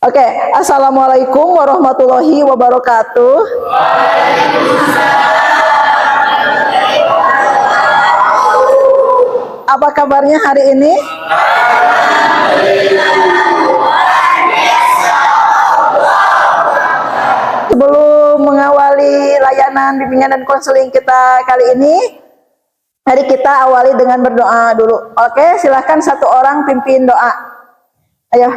Oke, assalamualaikum warahmatullahi wabarakatuh. Apa kabarnya hari ini? Sebelum mengawali layanan bimbingan dan konseling kita kali ini, mari kita awali dengan berdoa dulu. Oke, silahkan satu orang pimpin doa. Ayo.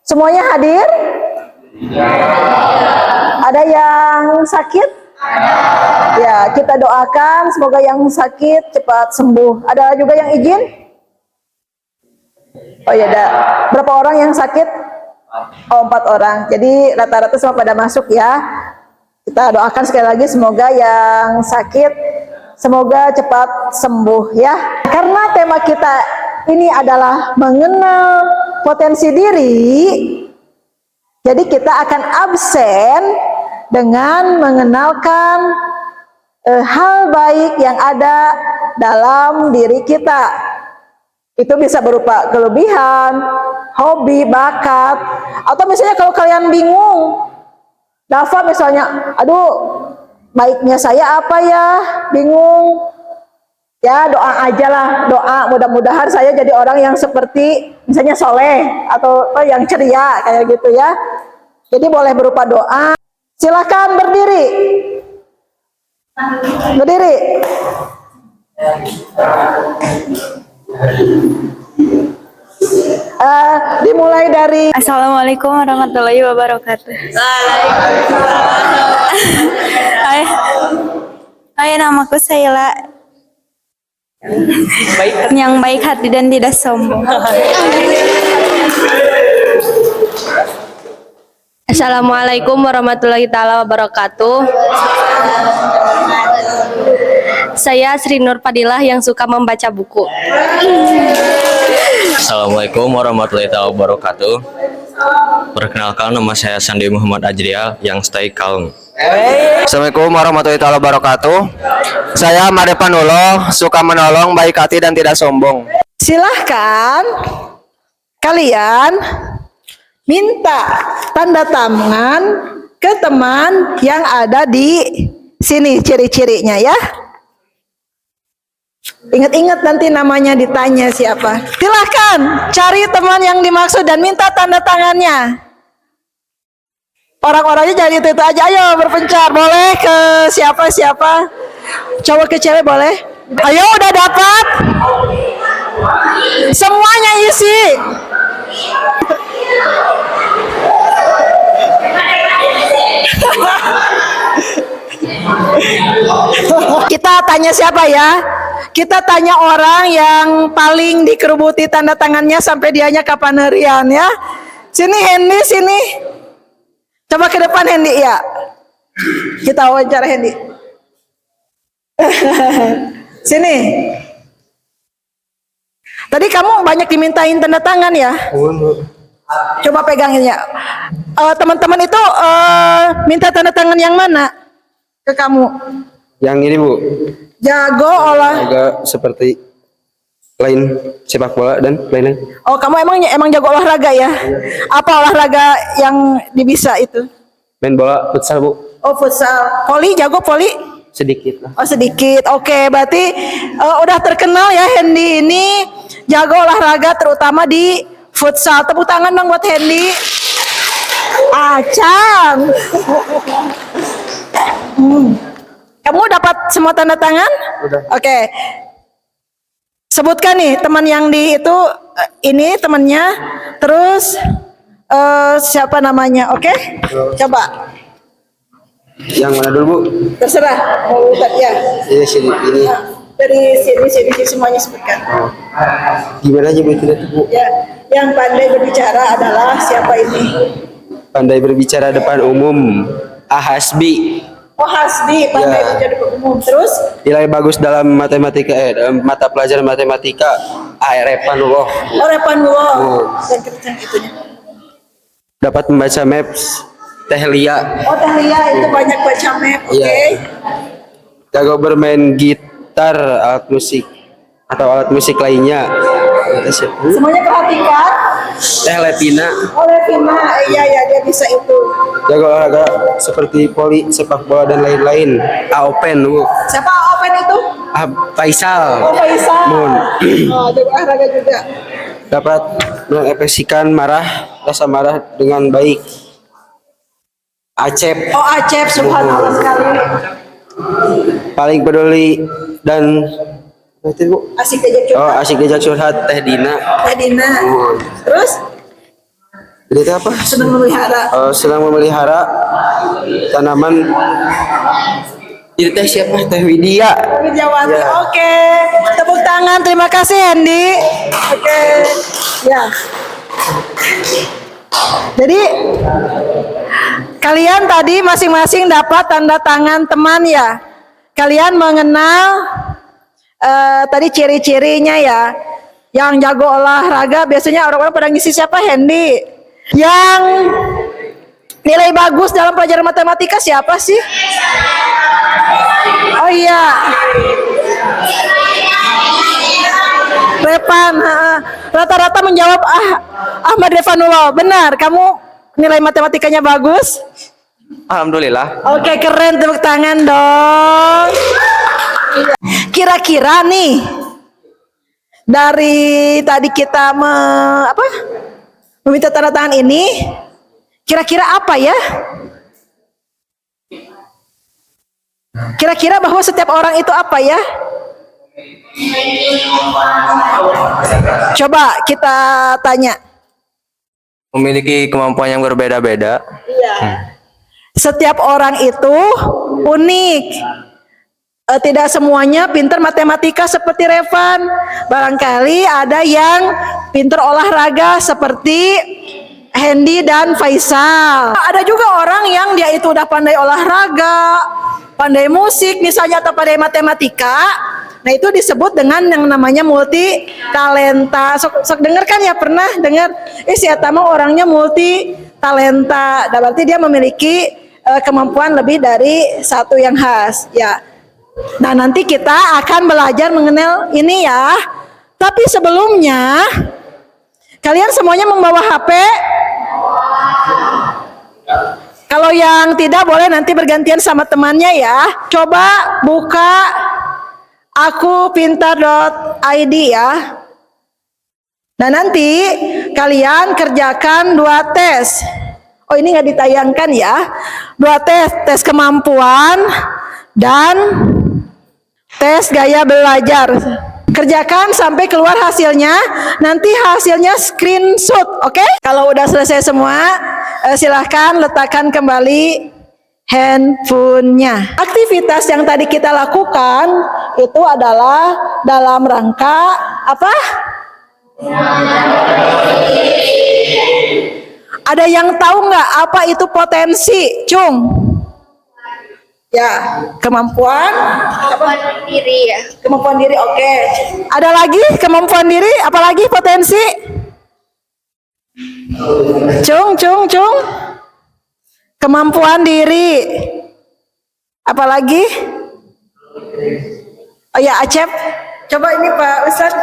Semuanya hadir? Ada yang sakit? Ya, kita doakan semoga yang sakit cepat sembuh. Ada juga yang izin? Oh ya, ada. Berapa orang yang sakit? Oh, 4 orang. Jadi rata-rata semua pada masuk ya. Kita doakan sekali lagi semoga yang sakit semoga cepat sembuh ya. Karena tema kita ini adalah mengenal potensi diri. Jadi kita akan absen dengan mengenalkan hal baik yang ada dalam diri kita. Itu bisa berupa kelebihan, hobi, bakat, atau misalnya kalau kalian bingung, Dafa misalnya, aduh baiknya saya apa ya, bingung, ya doa aja lah, doa mudah-mudahan saya jadi orang yang seperti misalnya soleh atau yang ceria kayak gitu ya. Jadi boleh berupa doa. Silakan berdiri. Berdiri. Dimulai dari Assalamualaikum warahmatullahi wabarakatuh. Hai, namaku Saila. Yang baik hati dan tidak sombong. Assalamualaikum warahmatullahi taala wabarakatuh. Saya Sri Nur Fadilah yang suka membaca buku. Assalamualaikum warahmatullahi wabarakatuh. Perkenalkan, nama saya Sandi Muhammad Ajrial yang stay calm. Assalamualaikum warahmatullahi wabarakatuh. Saya Made Panulo, suka menolong, baik hati dan tidak sombong. silahkan kalian minta tanda tangan ke teman yang ada di sini ciri-cirinya ya. Ingat-ingat nanti namanya ditanya siapa. Silahkan cari teman yang dimaksud dan minta tanda tangannya. Orang-orangnya jadi itu aja. Ayo berpencar. Boleh ke siapa-siapa? Cowok ke cewek boleh? Ayo udah dapat? Semuanya isi. Kita tanya siapa ya? Kita tanya orang yang paling dikerubuti tanda tangannya sampai dianya kapan harian ya. Sini Hendy, sini. Coba ke depan Hendy ya. Kita wawancara Hendy. Sini. Tadi kamu banyak dimintain tanda tangan ya? Coba pegangin ya. Teman-teman itu minta tanda tangan yang mana ke kamu? Yang ini Bu, Jago agak seperti lain sepak bola dan lain-lain. Oh, kamu emang jago olahraga ya? Apa olahraga yang dibisa itu? Main bola futsal Bu, Oh, futsal. Voli, jago voli? sedikit lah. Oh, sedikit. Oke, berarti udah terkenal ya Hendy ini jago olahraga terutama di futsal. Tepuk tangan dong buat Hendy. Acan. Kamu dapat semua tanda tangan? Udah. Oke. Sebutkan nih teman yang di itu ini temannya. Terus siapa namanya? Oke? Coba. Yang mana dulu Bu? Terserah. Mau ya. Ini sini ini. Dari sini semuanya sebutkan. Oh. Gimana aja Bu itu Bu? Ya, yang pandai berbicara adalah siapa ini? Pandai berbicara depan umum. Ahasbi. Oh, Hasbi, pandai berbicara depan umum. Terus? Nilai bagus dalam matematika dalam mata pelajaran matematika. Repanullah. Oh, Repanullah. Dan kencang itunya. Dapat membaca maps. Teh Lia. Oh, Teh Lia itu banyak baca map. Oke. Iya. Jago bermain gitar, alat musik atau alat musik lainnya. Semuanya perhatikan. Teh Letina. Oleh Vina, iya ya dia bisa itu. Jago olahraga seperti voli, sepak bola dan lain-lain. Open Bu. Siapa Open itu? Faisal. Oh, Faisal. Mun. Oh, jago olahraga juga. Dapat mengekspresikan rasa marah dengan baik. Acep. Oh, Acep, subhanallah sekali. Paling peduli dan berarti Bu. Asik diajak curhat. Asik diajak curhat Teh Dina. Teh Dina. Terus Jadi itu apa? senang memelihara. Sedang memelihara tanaman. Itu teh siapa? Teh Widya. Widyawati. Ya. Oke. Tepuk tangan. Terima kasih Hendy. Oke. Ya. Jadi kalian tadi masing-masing dapat tanda tangan teman ya. Kalian mengenal tadi ciri-cirinya ya. Yang jago olahraga biasanya orang-orang pada ngisi siapa? Hendy. Yang nilai bagus dalam pelajaran matematika siapa sih? Oh iya. Revan, rata-rata menjawab Ahmad Revanullah. Benar, kamu nilai matematikanya bagus? Alhamdulillah. Oke, keren, tepuk tangan dong. Kira-kira nih dari tadi kita meminta tanda tangan ini, kira-kira apa ya? Kira-kira bahwa setiap orang itu apa ya? Coba kita tanya. Memiliki kemampuan yang berbeda-beda. Iya. Setiap orang itu unik. Tidak semuanya pintar matematika seperti Revan. Barangkali ada yang pintar olahraga seperti Hendy dan Faisal. Ada juga orang yang dia itu udah pandai olahraga, pandai musik misalnya atau pandai matematika. Nah itu disebut dengan yang namanya multi talenta. Sok dengar kan ya, pernah dengar? Si Atama orangnya multi talenta. Nah, berarti dia memiliki kemampuan lebih dari satu yang khas. Ya. Nah nanti kita akan belajar mengenal ini ya. Tapi sebelumnya kalian semuanya membawa HP. Kalau yang tidak boleh nanti bergantian sama temannya ya. Coba buka akupintar.id ya. Nah nanti kalian kerjakan 2 tes. Oh ini nggak ditayangkan ya. 2 tes, tes kemampuan dan tes gaya belajar. Kerjakan sampai keluar hasilnya. Nanti hasilnya screenshot, oke? Kalau udah selesai semua, silahkan letakkan kembali handphonenya. Aktivitas yang tadi kita lakukan itu adalah dalam rangka apa? Ada yang tahu nggak apa itu potensi, Cung? Ya, kemampuan Diri ya. kemampuan diri, oke. Ada lagi kemampuan diri, apalagi potensi? Cung. Kemampuan diri. Apalagi? Oh ya, Acep. Coba ini Pak Ustadz.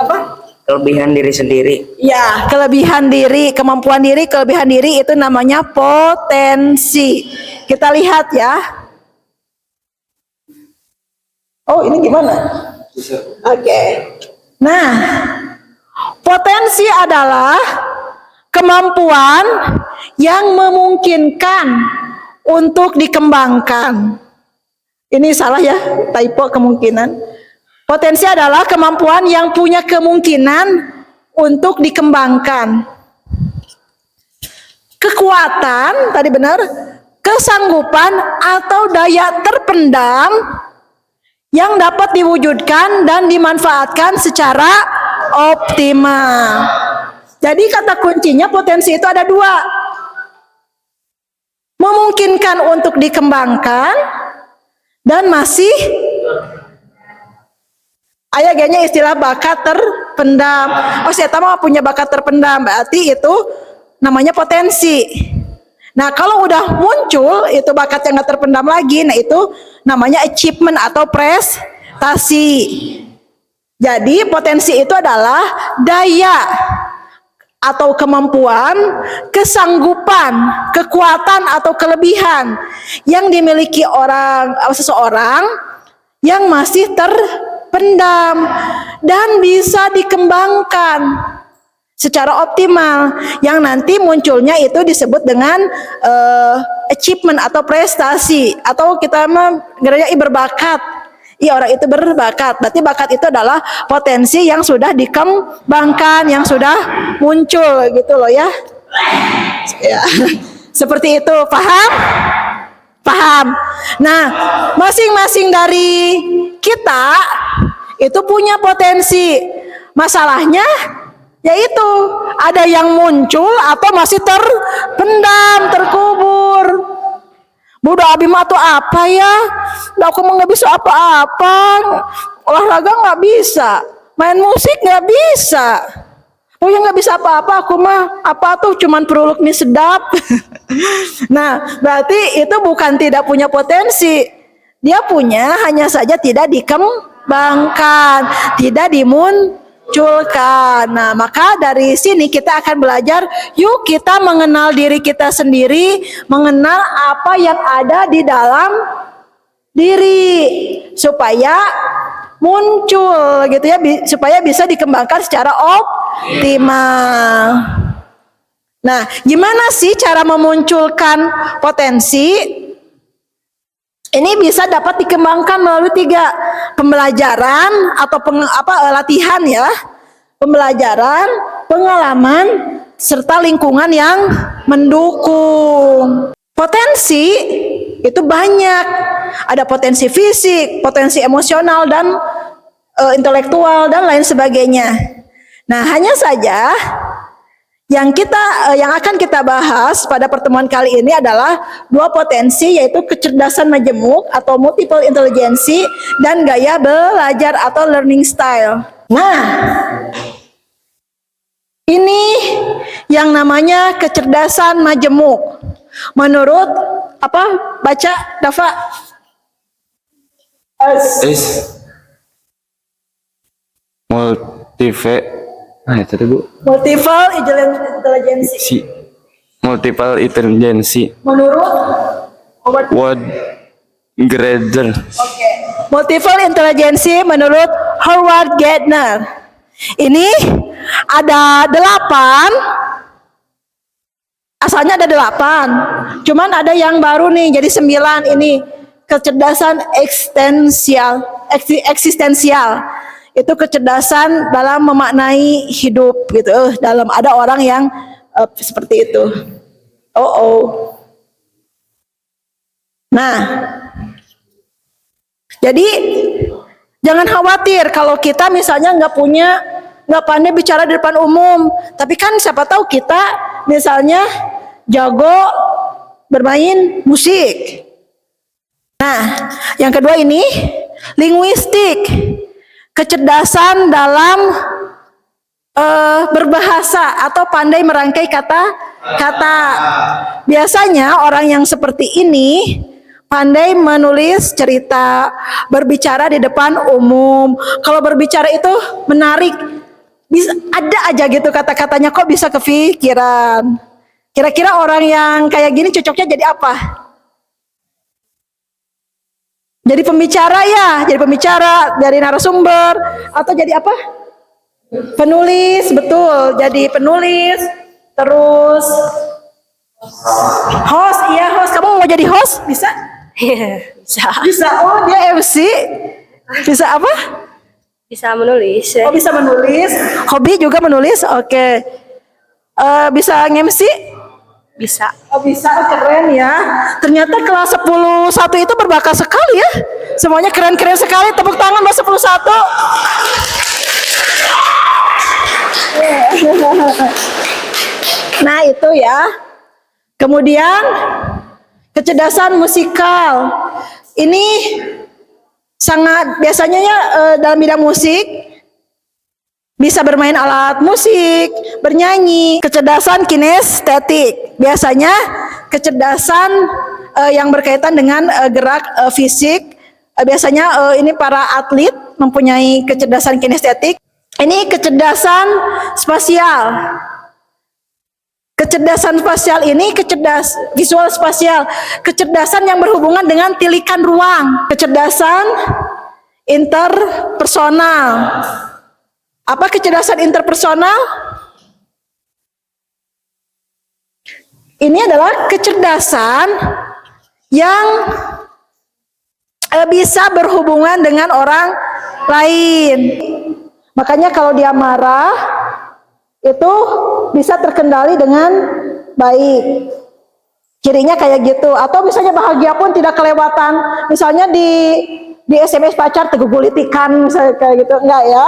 Apa? Kelebihan diri sendiri. Ya, kelebihan diri, kemampuan diri, kelebihan diri itu namanya potensi. Kita lihat ya. Oh, ini gimana? Oke. Nah, potensi adalah kemampuan yang memungkinkan untuk dikembangkan. Ini salah ya, typo kemungkinan. Potensi adalah kemampuan yang punya kemungkinan untuk dikembangkan. Kekuatan, tadi benar, kesanggupan atau daya terpendam yang dapat diwujudkan dan dimanfaatkan secara optimal. Jadi kata kuncinya potensi itu ada 2. Memungkinkan untuk dikembangkan dan masih kayaknya istilah bakat terpendam. Oh, saya tahu punya bakat terpendam, berarti itu namanya potensi. Nah, kalau udah muncul itu bakat yang nggak terpendam lagi, nah itu namanya achievement atau prestasi. Jadi potensi itu adalah daya atau kemampuan, kesanggupan, kekuatan atau kelebihan yang dimiliki seseorang yang masih terpendam dan bisa dikembangkan secara optimal, yang nanti munculnya itu disebut dengan achievement atau prestasi, atau kita mengeranya berbakat. Orang itu berbakat, berarti bakat itu adalah potensi yang sudah dikembangkan, yang sudah muncul gitu loh ya. Ya. Seperti itu, paham? Paham. Nah, masing-masing dari kita itu punya potensi. Masalahnya yaitu ada yang muncul atau masih terpendam, terkubur. Budak abi mah tuh apa ya? Aku mah nggak bisa apa-apa. Olahraga nggak bisa, main musik nggak bisa. Oh ya nggak bisa apa-apa. Aku mah apa tuh cuman peruluk mie sedap. Nah, berarti itu bukan tidak punya potensi. Dia punya, hanya saja tidak dikembangkan, tidak dimunculkan. Nah, maka dari sini kita akan belajar, yuk kita mengenal diri kita sendiri, mengenal apa yang ada di dalam diri supaya muncul gitu ya, supaya bisa dikembangkan secara optimal. Nah, gimana sih cara memunculkan potensi? Ini bisa dapat dikembangkan melalui 3 pembelajaran atau latihan ya. Pembelajaran, pengalaman, serta lingkungan yang mendukung. Potensi itu banyak. Ada potensi fisik, potensi emosional dan intelektual dan lain sebagainya. Nah, hanya saja yang akan kita bahas pada pertemuan kali ini adalah 2 potensi, yaitu kecerdasan majemuk atau multiple intelligence dan gaya belajar atau learning style. Nah, ini yang namanya kecerdasan majemuk. Menurut baca Dafa? Multiple intelligence. Multiple intelligence. Menurut What Grader. Oke. Multiple intelligence menurut Howard Gardner. Ini ada 8. Asalnya ada 8. Cuman ada yang baru nih, jadi 9 ini. Kecerdasan eksistensial. Itu kecerdasan dalam memaknai hidup gitu. Ada orang yang seperti itu. Nah, jadi jangan khawatir kalau kita misalnya nggak pandai bicara di depan umum. Tapi kan siapa tahu kita misalnya jago bermain musik. Nah, yang kedua ini linguistik. Kecerdasan dalam berbahasa atau pandai merangkai kata-kata. Biasanya orang yang seperti ini pandai menulis cerita, berbicara di depan umum. Kalau berbicara itu menarik, ada aja gitu kata-katanya, kok bisa kepikiran. Kira-kira orang yang kayak gini cocoknya jadi apa? Jadi pembicara ya, dari narasumber, atau jadi apa? Penulis, betul. Jadi penulis, terus host, iya host. Kamu mau jadi host? Bisa? Bisa. Bisa. Oh, dia MC. Bisa apa? Bisa menulis. Oh, bisa menulis. Hobi juga menulis. Oke. Bisa nge-MC? Bisa. Oh, bisa, keren ya. Ternyata kelas 11 itu berbakat sekali ya. Semuanya keren-keren sekali. Tepuk tangan buat 11. Nah, itu ya. Kemudian kecerdasan musikal. Ini sangat biasanya ya dalam bidang musik. Bisa bermain alat musik, bernyanyi. Kecerdasan kinestetik. Biasanya kecerdasan yang berkaitan dengan gerak fisik. Biasanya ini para atlet mempunyai kecerdasan kinestetik. Ini kecerdasan spasial. Kecerdasan spasial ini visual spasial, kecerdasan yang berhubungan dengan tilikan ruang, kecerdasan interpersonal. Apa kecerdasan interpersonal? Ini adalah kecerdasan yang bisa berhubungan dengan orang lain. Makanya kalau dia marah itu bisa terkendali dengan baik. Cirinya kayak gitu. Atau misalnya bahagia pun tidak kelewatan. Misalnya di SMS pacar tegugulitikan misalnya kayak gitu, enggak ya.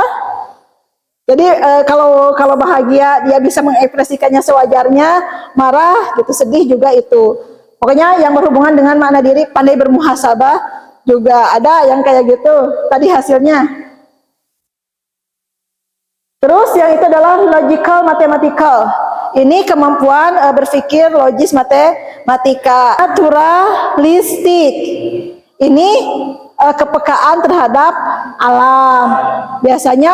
Jadi kalau bahagia dia bisa mengekspresikannya sewajarnya, marah gitu, sedih juga itu. Pokoknya yang berhubungan dengan makna diri, pandai bermuhasabah juga ada yang kayak gitu. Tadi hasilnya. Terus yang itu adalah logical mathematical. Ini kemampuan berpikir logis matematika. Naturalistik. Ini kepekaan terhadap alam. Biasanya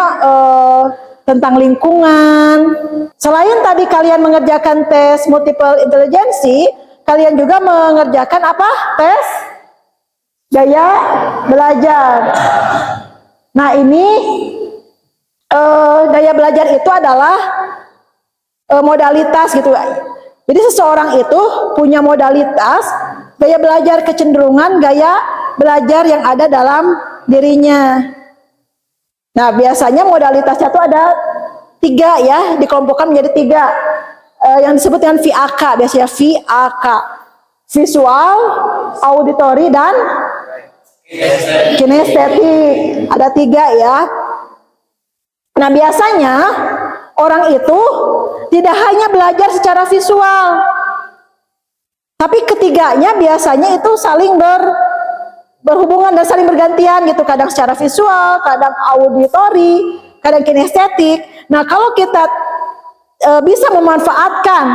tentang lingkungan. Selain tadi kalian mengerjakan tes multiple intelligency, kalian juga mengerjakan apa? Tes gaya belajar. Nah, ini daya belajar itu adalah modalitas gitu. Jadi seseorang itu punya modalitas gaya belajar, kecenderungan gaya belajar yang ada dalam dirinya. Nah, biasanya modalitasnya itu ada 3 ya, dikelompokkan menjadi 3 yang disebut dengan VAK, biasanya VAK, visual, auditory, dan kinestetik. Ada 3 ya. Nah, biasanya orang itu tidak hanya belajar secara visual, tapi ketiganya biasanya itu saling berhubungan dan saling bergantian gitu. Kadang secara visual, kadang auditory, kadang kinestetik. Nah, kalau kita bisa memanfaatkan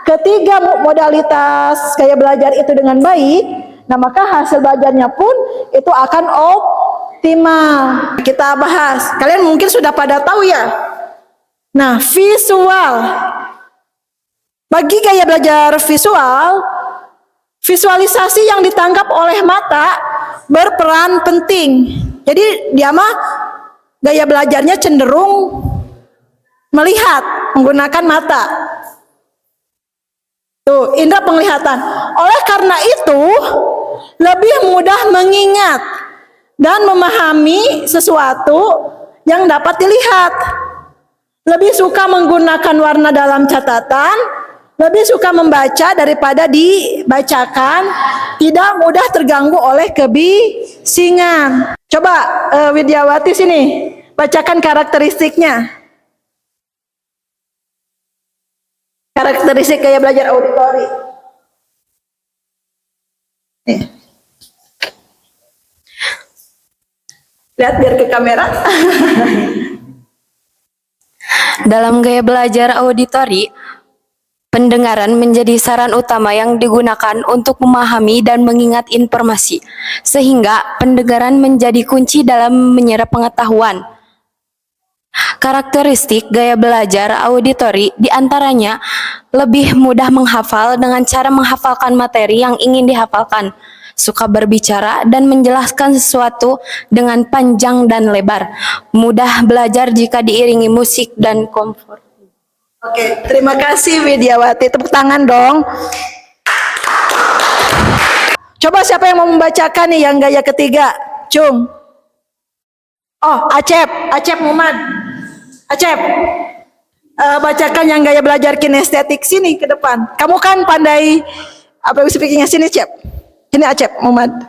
ketiga modalitas gaya belajar itu dengan baik, nah maka hasil belajarnya pun itu akan optimal. Kita bahas. Kalian mungkin sudah pada tahu ya. Nah, visual. Bagi gaya belajar visual, visualisasi yang ditangkap oleh mata berperan penting. Jadi dia mah gaya belajarnya cenderung melihat menggunakan mata. Tuh, indera penglihatan. Oleh karena itu, lebih mudah mengingat dan memahami sesuatu yang dapat dilihat. Lebih suka menggunakan warna dalam catatan, lebih suka membaca daripada dibacakan, tidak mudah terganggu oleh kebisingan. Coba Widyawati sini, bacakan karakteristiknya. Karakteristik gaya belajar auditori. Nih. Lihat biar ke kamera. Dalam gaya belajar auditori, pendengaran menjadi saran utama yang digunakan untuk memahami dan mengingat informasi, sehingga pendengaran menjadi kunci dalam menyerap pengetahuan. Karakteristik gaya belajar auditori diantaranya lebih mudah menghafal dengan cara menghafalkan materi yang ingin dihafalkan, suka berbicara dan menjelaskan sesuatu dengan panjang dan lebar, mudah belajar jika diiringi musik dan komfort. Oke, terima kasih Widyawati. Tepuk tangan dong. Coba siapa yang mau membacakan nih yang gaya ketiga? Cung. Oh, Acep Muhammad. Acep. Bacakan yang gaya belajar kinestetik sini ke depan. Kamu kan pandai apa speakingnya sini, Cep. Ini Acep Muhammad.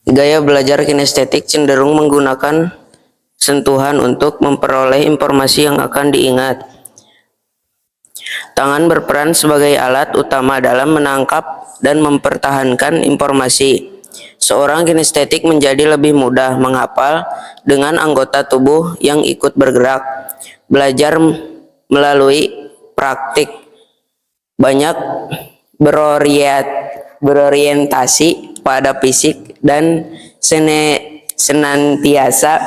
Gaya belajar kinestetik cenderung menggunakan sentuhan untuk memperoleh informasi yang akan diingat. Tangan berperan sebagai alat utama dalam menangkap dan mempertahankan informasi. Seorang kinestetik menjadi lebih mudah menghafal dengan anggota tubuh yang ikut bergerak. Belajar melalui praktik. Banyak berorientasi pada fisik dan senantiasa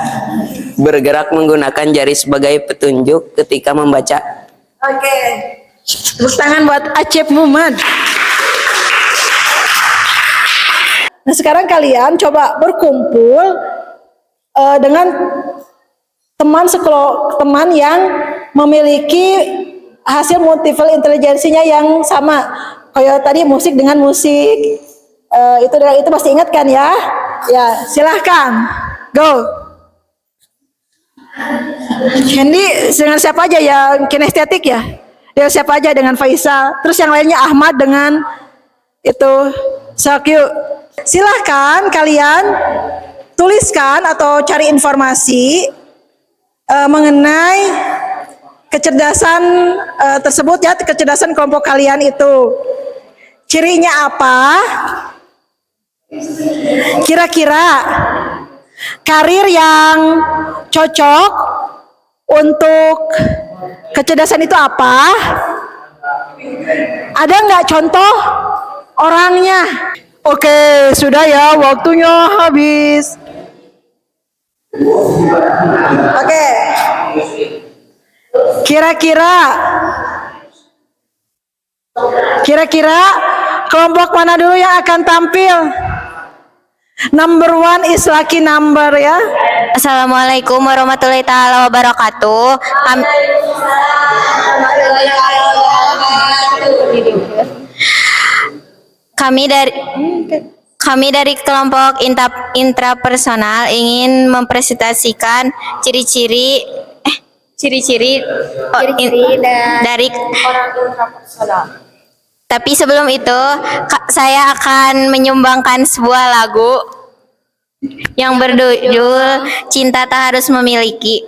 bergerak menggunakan jari sebagai petunjuk ketika membaca. Oke. Tepuk tangan buat Acep Muhammad. Nah, sekarang kalian coba berkumpul dengan teman yang memiliki hasil multiple intelijensinya yang sama. Kayak tadi musik dengan musik. Itu pasti ingat kan ya? Ya, silahkan. Go. Hendy dengan siapa aja yang kinestetik ya? Dengan siapa aja, dengan Faisal. Terus yang lainnya Ahmad dengan itu Sakyu. Silahkan kalian tuliskan atau cari informasi mengenai kecerdasan tersebut ya, kecerdasan kelompok kalian itu. Cirinya apa? Kira-kira karir yang cocok untuk kecerdasan itu apa? Ada nggak contoh orangnya? Oke, sudah ya, waktunya habis. Oke. Kira-kira kelompok mana dulu yang akan tampil? Number 1 is lucky number ya. Assalamualaikum warahmatullahi taala wabarakatuh. Kami dari kelompok intrapersonal ingin mempresentasikan ciri-ciri dari orang intrapersonal. Tapi sebelum itu, saya akan menyumbangkan sebuah lagu yang berjudul Cinta Tak Harus Memiliki.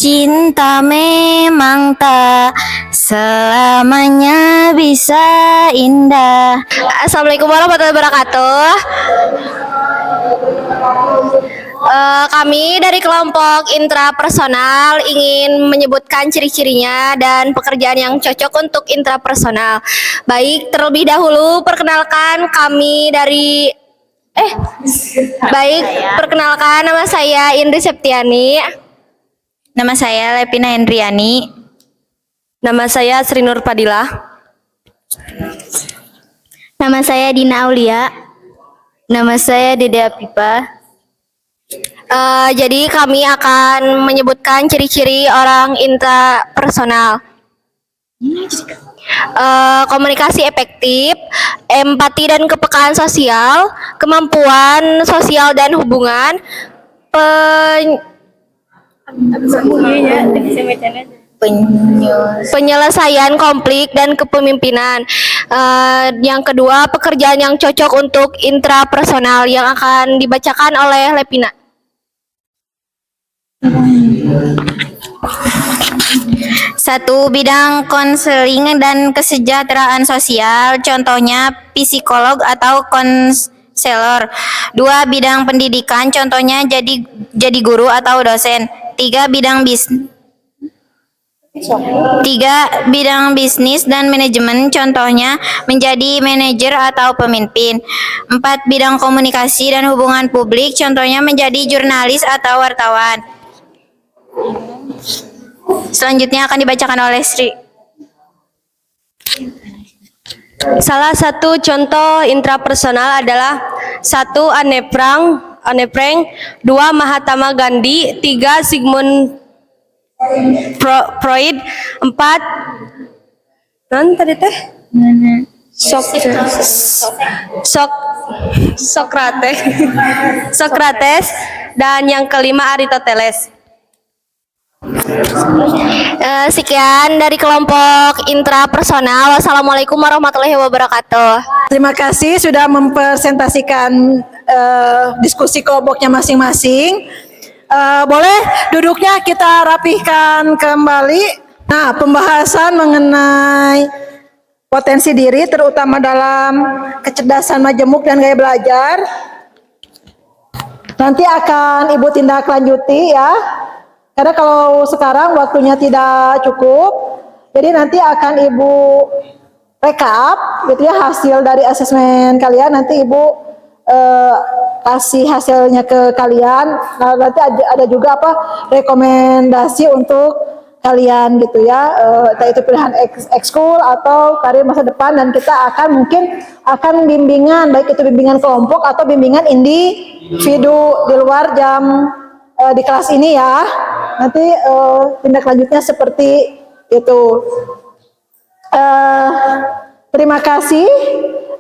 Cinta memang tak selamanya bisa indah. Assalamualaikum warahmatullahi wabarakatuh. Kami dari kelompok intrapersonal ingin menyebutkan ciri-cirinya dan pekerjaan yang cocok untuk intrapersonal. Baik, terlebih dahulu perkenalkan kami dari perkenalkan nama saya Indri Septiani. Nama saya Lepina Hendriani. Nama saya Sri Nur Padilla. Nama saya Dina Aulia. Nama saya Dede Apipa. Jadi kami akan menyebutkan ciri-ciri orang intrapersonal. Komunikasi efektif, empati dan kepekaan sosial, kemampuan sosial dan hubungan, penyelesaian konflik dan kepemimpinan. Yang kedua, pekerjaan yang cocok untuk intrapersonal yang akan dibacakan oleh Lepina. Satu, bidang konseling dan kesejahteraan sosial, contohnya psikolog atau konselor. Dua, bidang pendidikan, contohnya jadi guru atau dosen. Tiga, bidang bisnis dan manajemen, contohnya menjadi manajer atau pemimpin. Empat, bidang komunikasi dan hubungan publik, contohnya menjadi jurnalis atau wartawan. Selanjutnya akan dibacakan oleh Sri. Salah satu contoh intrapersonal adalah 1. Anne Frank, 2. Mahatma Gandhi, 3. Sigmund Freud, 4. Non tadi teh? Sokrates. Sokrates dan yang kelima Aristoteles. Sekian dari kelompok intrapersonal. Wassalamualaikum warahmatullahi wabarakatuh. Terima kasih sudah mempresentasikan diskusi kelompoknya masing-masing. Boleh duduknya kita rapihkan kembali. Nah, pembahasan mengenai potensi diri terutama dalam kecerdasan majemuk dan gaya belajar nanti akan Ibu tindak lanjuti ya. Karena kalau sekarang waktunya tidak cukup, jadi nanti akan Ibu rekap gitu ya hasil dari asesmen kalian, nanti Ibu kasih hasilnya ke kalian. Nah, nanti ada juga rekomendasi untuk kalian gitu ya, entah itu pilihan ekskul atau karir masa depan, dan kita akan mungkin akan bimbingan, baik itu bimbingan kelompok atau bimbingan individu di luar jam di kelas ini ya. Nanti tindak lanjutnya seperti itu. Terima kasih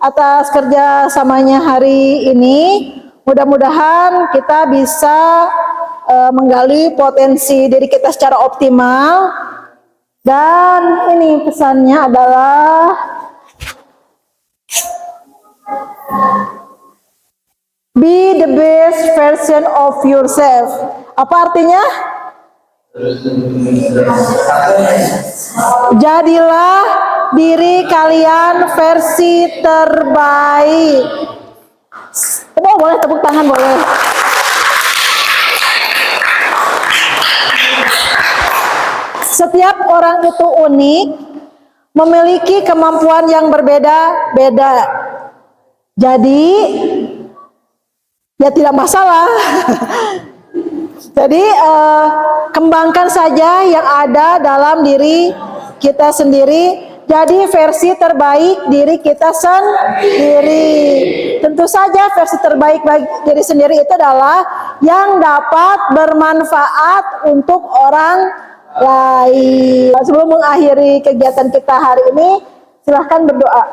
atas kerjasamanya hari ini. Mudah-mudahan kita bisa menggali potensi diri kita secara optimal. Dan ini pesannya adalah be the best version of yourself. Apa artinya? Jadilah diri kalian versi terbaik. Boleh tepuk tangan, boleh. Setiap orang itu unik, memiliki kemampuan yang berbeda-beda. Jadi, ya tidak masalah. Jadi, kembangkan saja yang ada dalam diri kita sendiri. Jadi versi terbaik diri kita sendiri. Tentu saja versi terbaik bagi diri sendiri itu adalah yang dapat bermanfaat untuk orang lain. Sebelum mengakhiri kegiatan kita hari ini, silahkan berdoa.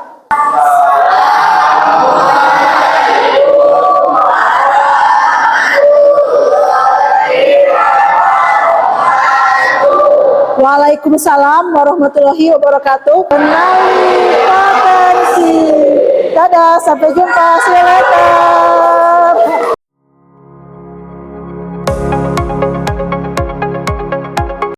Waalaikumsalam warahmatullahi wabarakatuh. Kenali potensi. Dadah, sampai jumpa. See you later.